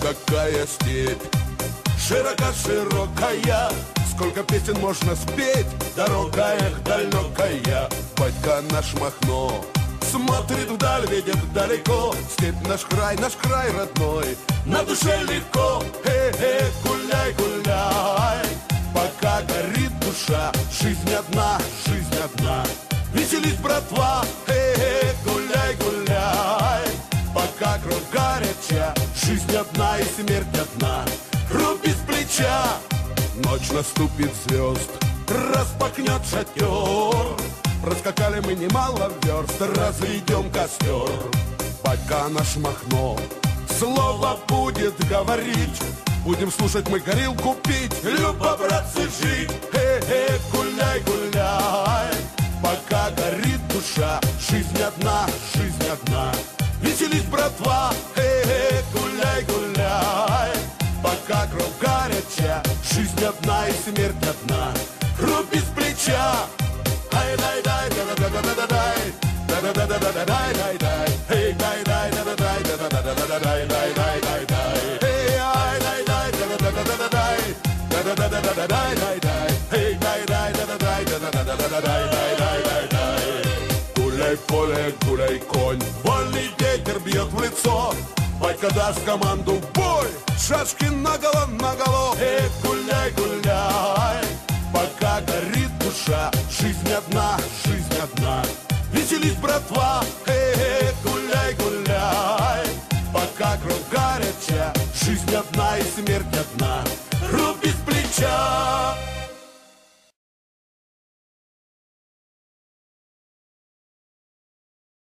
какая степь, широка-широкая, сколько песен можно спеть, дорога их далекая. Батька наш Махно смотрит вдаль, видит далеко, степь наш край родной, на душе легко. Гуляй, гуляй, пока горит душа, жизнь одна, жизнь одна. Веселись, братва, гуляй, гуляй, пока кровь горяча, жизнь одна и смерть одна. Руби с плеча, ночь наступит звезд, распахнет шатер. Проскакали мы немало верст, разведем костер. Батька наш Махно слово будет говорить, будем слушать мы, горилку пить, любо, братцы, жить. Гуляй, гуляй, пока горит душа, жизнь одна, жизнь одна. Веселись, братва, гуляй, гуляй, пока кровь горяча, жизнь одна и смерть одна. Руби с плеча, ай-дай-дай, да-да-да-да-да-дай, да-да-да-да-да-дай-дай-дай, эй-дай-дай, да-да-дай, да-да-да-да-да-дай-дай-дай-дай, эй-ай-дай-дай, да-да-да-да-да-дай, да-да-да-да-да-дай-дай-дай, эй-дай-дай, да-да-дай, да-да-да-да-да-дай-дай-дай-дай. Гуляй поле, гуляй конь, вольный ветер бьет в лицо, батька даст команду в бой, шашки наголо, наголо. Гуляй, гуляй, пока горит душа, жизнь одна, жизнь одна. Веселись, братва, гуляй, гуляй, пока кровь горяча, жизнь одна и смерть одна.